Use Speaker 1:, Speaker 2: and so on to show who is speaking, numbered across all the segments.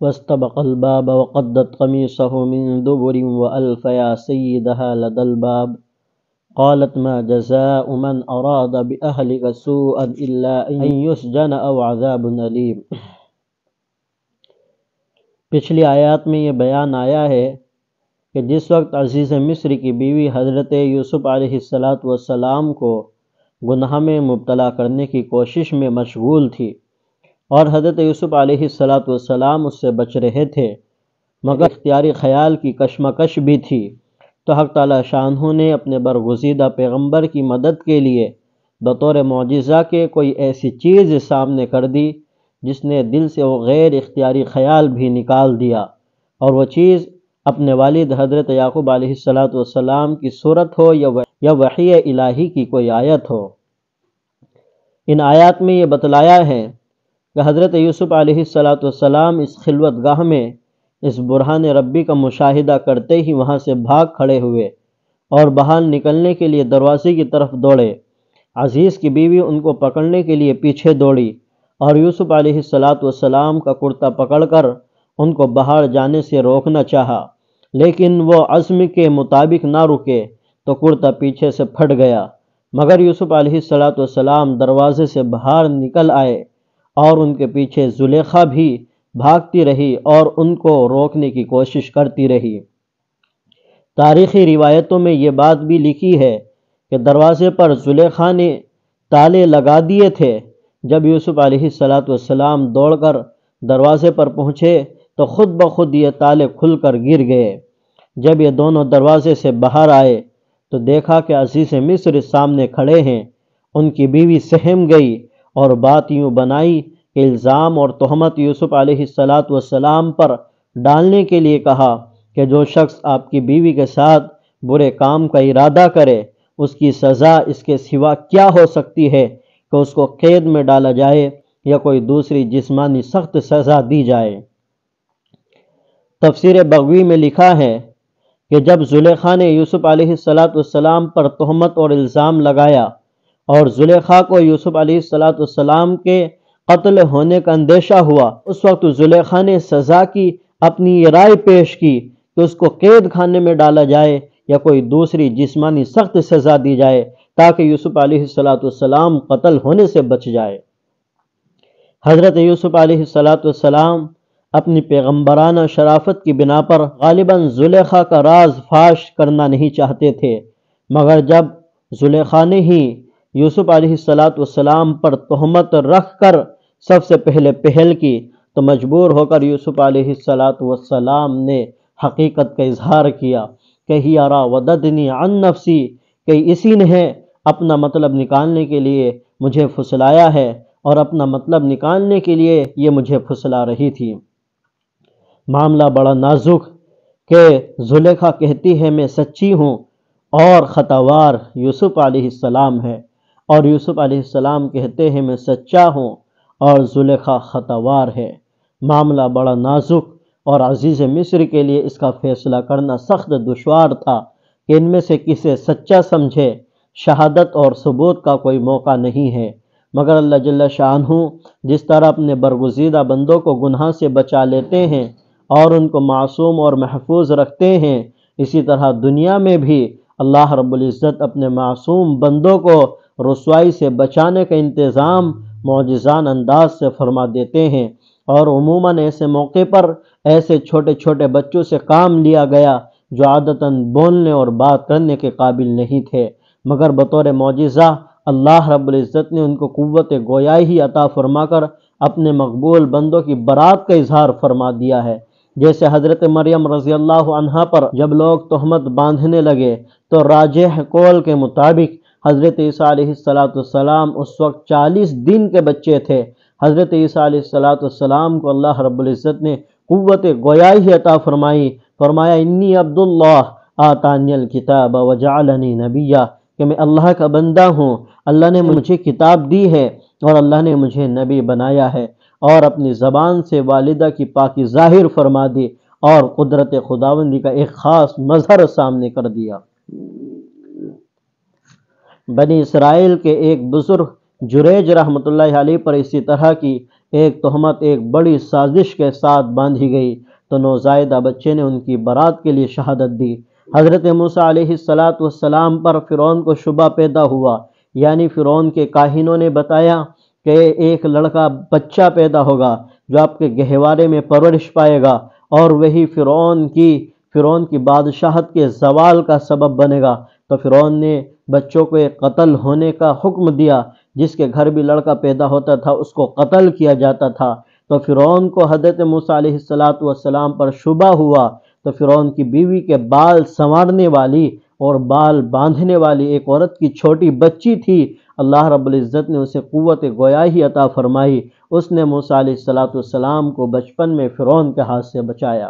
Speaker 1: واستبق الباب وقدت قميصه من دبر وألف يا سيدها لدى الباب قالت ما جزاء من أراد بأهلك سوءا إلا أن يسجن أو عذاب أليم۔ پچھلی آیات میں یہ بیان آیا ہے کہ جس وقت عزیز مصر کی بیوی حضرت یوسف علیہ السلام کو گناہ میں مبتلا کرنے کی کوشش میں مشغول تھی اور حضرت یوسف علیہ السلام اس سے بچ رہے تھے، مگر اختیاری خیال کی کشمکش بھی تھی، تو حق تعالی شانہ نے اپنے برگزیدہ پیغمبر کی مدد کے لیے بطور معجزہ کے کوئی ایسی چیز سامنے کر دی جس نے دل سے وہ غیر اختیاری خیال بھی نکال دیا، اور وہ چیز اپنے والد حضرت یعقوب علیہ السلام کی صورت ہو یا وحی الہی کی کوئی آیت ہو۔ ان آیات میں یہ بتلایا ہے کہ حضرت یوسف علیہ السلام اس خلوت گاہ میں اس برہان ربی کا مشاہدہ کرتے ہی وہاں سے بھاگ کھڑے ہوئے اور باہر نکلنے کے لیے دروازے کی طرف دوڑے۔ عزیز کی بیوی ان کو پکڑنے کے لیے پیچھے دوڑی اور یوسف علیہ السلام کا کرتا پکڑ کر ان کو باہر جانے سے روکنا چاہا، لیکن وہ عزم کے مطابق نہ رکے تو کرتا پیچھے سے پھٹ گیا، مگر یوسف علیہ السلام دروازے سے باہر نکل آئے اور ان کے پیچھے زلیخا بھی بھاگتی رہی اور ان کو روکنے کی کوشش کرتی رہی۔ تاریخی روایتوں میں یہ بات بھی لکھی ہے کہ دروازے پر زلیخا نے تالے لگا دیے تھے۔ جب یوسف علیہ السلام دوڑ کر دروازے پر پہنچے تو خود بخود یہ تالے کھل کر گر گئے۔ جب یہ دونوں دروازے سے باہر آئے تو دیکھا کہ عزیز مصر سامنے کھڑے ہیں۔ ان کی بیوی سہم گئی اور بات یوں بنائی کہ الزام اور تہمت یوسف علیہ السلام پر ڈالنے کے لیے کہا کہ جو شخص آپ کی بیوی کے ساتھ برے کام کا ارادہ کرے اس کی سزا اس کے سوا کیا ہو سکتی ہے کہ اس کو قید میں ڈالا جائے یا کوئی دوسری جسمانی سخت سزا دی جائے۔ تفسیر بغوی میں لکھا ہے کہ جب زلیخا نے یوسف علیہ السلام پر تہمت اور الزام لگایا اور زلیخا کو یوسف علیہ السلام کے قتل ہونے کا اندیشہ ہوا، اس وقت زلیخا نے سزا کی اپنی یہ رائے پیش کی کہ اس کو قید خانے میں ڈالا جائے یا کوئی دوسری جسمانی سخت سزا دی جائے تاکہ یوسف علیہ السلام قتل ہونے سے بچ جائے۔ حضرت یوسف علیہ السلام اپنی پیغمبرانہ شرافت کی بنا پر غالباً زلیخا کا راز فاش کرنا نہیں چاہتے تھے، مگر جب زلیخا نے ہی یوسف علیہ السلام پر تہمت رکھ کر سب سے پہلے پہل کی تو مجبور ہو کر یوسف علیہ السلام نے حقیقت کا اظہار کیا کہ ہی راودتنی عن نفسی، کہ اسی نے اپنا مطلب نکالنے کے لیے مجھے پھسلایا ہے اور اپنا مطلب نکالنے کے لیے یہ مجھے پھسلا رہی تھی۔ معاملہ بڑا نازک کہ زلیخا کہتی ہے میں سچی ہوں اور خطاوار یوسف علیہ السلام ہے، اور یوسف علیہ السلام کہتے ہیں میں سچا ہوں اور زلیخا خطاوار ہے۔ معاملہ بڑا نازک اور عزیز مصر کے لیے اس کا فیصلہ کرنا سخت دشوار تھا کہ ان میں سے کسے سچا سمجھے۔ شہادت اور ثبوت کا کوئی موقع نہیں ہے، مگر اللہ جل شانہ جس طرح اپنے برگزیدہ بندوں کو گناہ سے بچا لیتے ہیں اور ان کو معصوم اور محفوظ رکھتے ہیں، اسی طرح دنیا میں بھی اللہ رب العزت اپنے معصوم بندوں کو رسوائی سے بچانے کا انتظام معجزان انداز سے فرما دیتے ہیں، اور عموماً ایسے موقع پر ایسے چھوٹے چھوٹے بچوں سے کام لیا گیا جو عادتاً بولنے اور بات کرنے کے قابل نہیں تھے، مگر بطور معجزہ اللہ رب العزت نے ان کو قوت گویائی ہی عطا فرما کر اپنے مقبول بندوں کی برات کا اظہار فرما دیا ہے۔ جیسے حضرت مریم رضی اللہ عنہا پر جب لوگ تہمت باندھنے لگے تو راجح قول کے مطابق حضرت عیسیٰ علیہ السلام اس وقت 40 دن کے بچے تھے۔ حضرت عیسیٰ علیہ السلام کو اللہ رب العزت نے قوت گویائی ہی عطا فرمایا انی عبداللہ آتانی الکتاب وجعلنی نبیا، کہ میں اللہ کا بندہ ہوں، اللہ نے مجھے کتاب دی ہے اور اللہ نے مجھے نبی بنایا ہے، اور اپنی زبان سے والدہ کی پاکی ظاہر فرما دی اور قدرت خداوندی کا ایک خاص مظہر سامنے کر دیا۔ بنی اسرائیل کے ایک بزرگ جریج رحمۃ اللہ علیہ پر اسی طرح کی ایک تہمت ایک بڑی سازش کے ساتھ باندھی گئی تو نوزائیدہ بچے نے ان کی برات کے لیے شہادت دی۔ حضرت موسیٰ علیہ السلام پر فرعون کو شبہ پیدا ہوا، یعنی فرعون کے کاہنوں نے بتایا کہ ایک لڑکا بچہ پیدا ہوگا جو آپ کے گہوارے میں پرورش پائے گا، اور وہی فرعون کی بادشاہت کے زوال کا سبب بنے گا۔ تو فرعون نے بچوں کو ایک قتل ہونے کا حکم دیا، جس کے گھر بھی لڑکا پیدا ہوتا تھا اس کو قتل کیا جاتا تھا۔ تو فرعون کو حضرت موسیٰ علیہ السلام پر شبہ ہوا، تو فرعون کی بیوی کے بال سنوارنے والی اور بال باندھنے والی ایک عورت کی چھوٹی بچی تھی، اللہ رب العزت نے اسے قوت گویاہی عطا فرمائی۔ اس نے موسیٰ علیہ السلام کو بچپن میں فرعون کے ہاتھ سے بچایا۔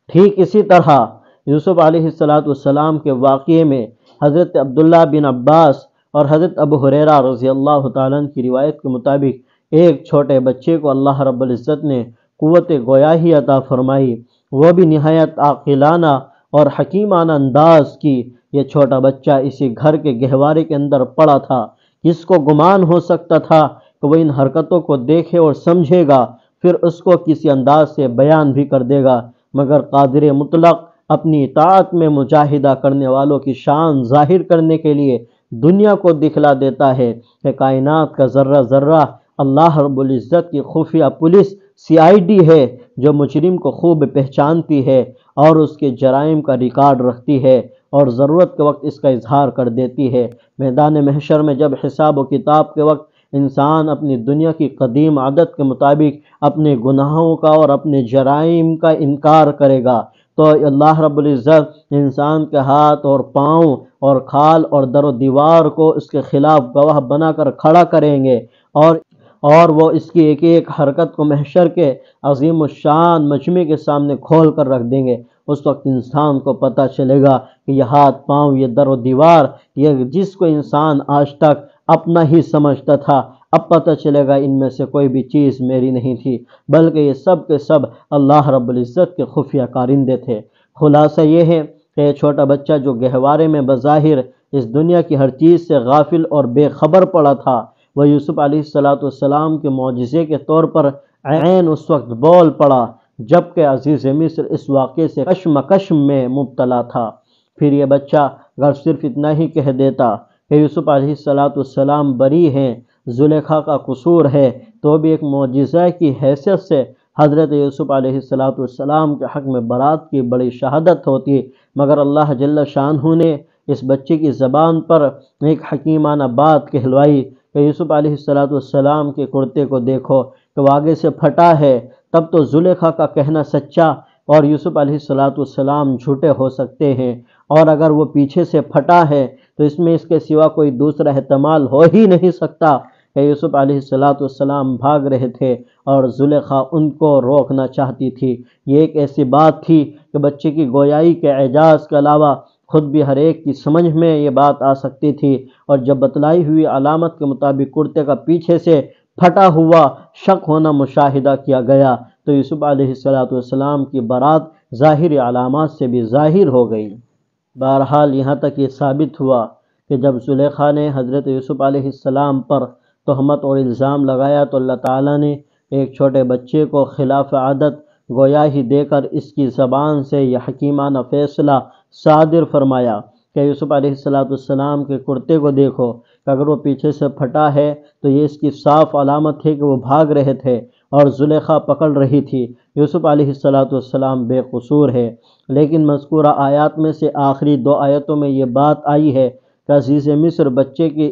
Speaker 1: ٹھیک اسی طرح یوسف علیہ السلام کے واقعے میں حضرت عبداللہ بن عباس اور حضرت ابو ہریرہ رضی اللہ تعالیٰ عنہ کی روایت کے مطابق ایک چھوٹے بچے کو اللہ رب العزت نے قوت گویاہی عطا فرمائی، وہ بھی نہایت عاقلانہ اور حکیمانہ انداز کی۔ یہ چھوٹا بچہ اسی گھر کے گہوارے کے اندر پڑا تھا۔ کس کو گمان ہو سکتا تھا کہ وہ ان حرکتوں کو دیکھے اور سمجھے گا، پھر اس کو کسی انداز سے بیان بھی کر دے گا، مگر قادر مطلق اپنی اطاعت میں مجاہدہ کرنے والوں کی شان ظاہر کرنے کے لیے دنیا کو دکھلا دیتا ہے کہ کائنات کا ذرہ ذرہ اللہ رب العزت کی خفیہ پولیس CID ہے، جو مجرم کو خوب پہچانتی ہے اور اس کے جرائم کا ریکارڈ رکھتی ہے اور ضرورت کے وقت اس کا اظہار کر دیتی ہے۔ میدان محشر میں جب حساب و کتاب کے وقت انسان اپنی دنیا کی قدیم عادت کے مطابق اپنے گناہوں کا اور اپنے جرائم کا انکار کرے گا، تو اللہ رب العزت انسان کے ہاتھ اور پاؤں اور کھال اور در و دیوار کو اس کے خلاف گواہ بنا کر کھڑا کریں گے، اور وہ اس کی ایک ایک حرکت کو محشر کے عظیم الشان مجمع کے سامنے کھول کر رکھ دیں گے۔ اس وقت انسان کو پتہ چلے گا کہ یہ ہاتھ پاؤں، یہ در و دیوار، یہ جس کو انسان آج تک اپنا ہی سمجھتا تھا، اب پتہ چلے گا ان میں سے کوئی بھی چیز میری نہیں تھی، بلکہ یہ سب کے سب اللہ رب العزت کے خفیہ کارندے تھے۔ خلاصہ یہ ہے کہ یہ چھوٹا بچہ جو گہوارے میں بظاہر اس دنیا کی ہر چیز سے غافل اور بے خبر پڑا تھا، وہ یوسف علیہ السلام کے معجزے کے طور پر عین اس وقت بول پڑا جبکہ عزیز مصر اس واقعے سے کشمکش میں مبتلا تھا۔ پھر یہ بچہ اگر صرف اتنا ہی کہہ دیتا کہ یوسف علیہ السلام بری ہیں، زلیخا کا قصور ہے، تو بھی ایک معجزہ کی حیثیت سے حضرت یوسف علیہ السلام کے حق میں برات کی بڑی شہادت ہوتی، مگر اللہ جل شانہ نے اس بچے کی زبان پر ایک حکیمانہ بات کہلوائی کہ یوسف علیہ السلام کے کرتے کو دیکھو کہ وہ آگے سے پھٹا ہے، تب تو زلیخا کا کہنا سچا اور یوسف علیہ السلام جھوٹے ہو سکتے ہیں، اور اگر وہ پیچھے سے پھٹا ہے تو اس میں اس کے سوا کوئی دوسرا احتمال ہو ہی نہیں سکتا کہ یوسف علیہ السلام بھاگ رہے تھے اور زلیخا ان کو روکنا چاہتی تھی۔ یہ ایک ایسی بات تھی کہ بچے کی گویائی کے اعجاز کے علاوہ خود بھی ہر ایک کی سمجھ میں یہ بات آ سکتی تھی، اور جب بتلائی ہوئی علامت کے مطابق کرتے کا پیچھے سے پھٹا ہوا شق ہونا مشاہدہ کیا گیا تو یوسف علیہ السلام کی برات ظاہری علامات سے بھی ظاہر ہو گئی۔ بہرحال یہاں تک یہ ثابت ہوا کہ جب زلیخا نے حضرت یوسف علیہ السلام پر تہمت اور الزام لگایا تو اللہ تعالیٰ نے ایک چھوٹے بچے کو خلاف عادت گویاہی دے کر اس کی زبان سے یہ حکیمانہ فیصلہ صادر فرمایا کہ یوسف علیہ السلام کے کرتے کو دیکھو کہ اگر وہ پیچھے سے پھٹا ہے تو یہ اس کی صاف علامت ہے کہ وہ بھاگ رہے تھے اور زلیخا پکڑ رہی تھی۔ یوسف علیہ السلام بے قصور ہے، لیکن مذکورہ آیات میں سے آخری 2 آیتوں میں یہ بات آئی ہے کہ عزیز مصر بچے کے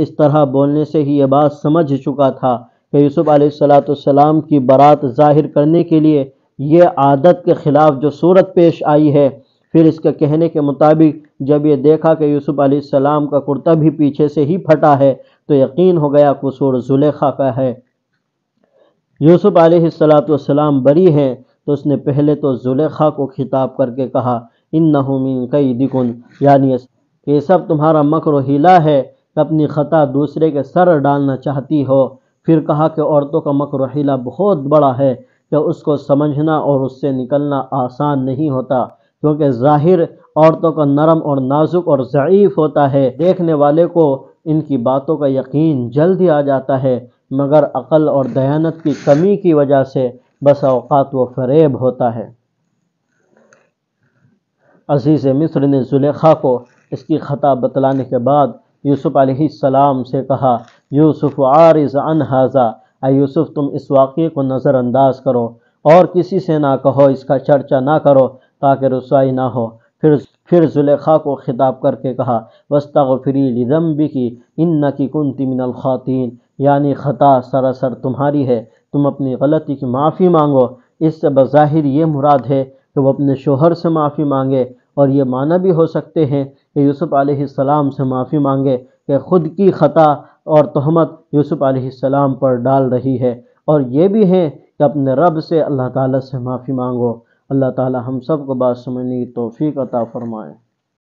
Speaker 1: اس طرح بولنے سے ہی یہ بات سمجھ چکا تھا کہ یوسف علیہ السلام کی برات ظاہر کرنے کے لیے یہ عادت کے خلاف جو صورت پیش آئی ہے۔ پھر اس کے کہنے کے مطابق جب یہ دیکھا کہ یوسف علیہ السلام کا کرتا بھی پیچھے سے ہی پھٹا ہے تو یقین ہو گیا قصور زلیخا کا ہے۔ یوسف علیہ السلام بری ہیں تو اس نے پہلے تو زلیخا کو خطاب کر کے کہا انہ من کیدکن، یعنی یہ سب تمہارا مکر و حیلہ ہے کہ اپنی خطا دوسرے کے سر ڈالنا چاہتی ہو۔ پھر کہا کہ عورتوں کا مکر و حیلہ بہت بڑا ہے کہ اس کو سمجھنا اور اس سے نکلنا آسان نہیں ہوتا، کیونکہ ظاہر عورتوں کا نرم اور نازک اور ضعیف ہوتا ہے، دیکھنے والے کو ان کی باتوں کا یقین جلدی آ جاتا ہے، مگر عقل اور دیانت کی کمی کی وجہ سے بس اوقات وہ فریب ہوتا ہے۔ عزیز مصر نے زلیخا کو اس کی خطا بتلانے کے بعد یوسف علیہ السلام سے کہا، یوسف عارض عن ھذا، اے یوسف تم اس واقعے کو نظر انداز کرو اور کسی سے نہ کہو، اس کا چرچا نہ کرو تاکہ رسوائی نہ ہو۔ پھر زلیخا کو خطاب کر کے کہا، وَاسْتَغْفِرِي لِذَنبِكِ إِنَّكِ كُنتِ مِنَ الْخَاطِئِينَ، یعنی خطا سراسر تمہاری ہے، تم اپنی غلطی کی معافی مانگو۔ اس سے بظاہر یہ مراد ہے کہ وہ اپنے شوہر سے معافی مانگے، اور یہ معنی بھی ہو سکتے ہیں کہ یوسف علیہ السلام سے معافی مانگے کہ خود کی خطا اور تہمت یوسف علیہ السلام پر ڈال رہی ہے، اور یہ بھی ہے کہ اپنے رب سے اللہ تعالیٰ سے معافی مانگو۔ اللہ تعالیٰ ہم سب کو بات سمجھنے کی توفیق عطا فرمائے۔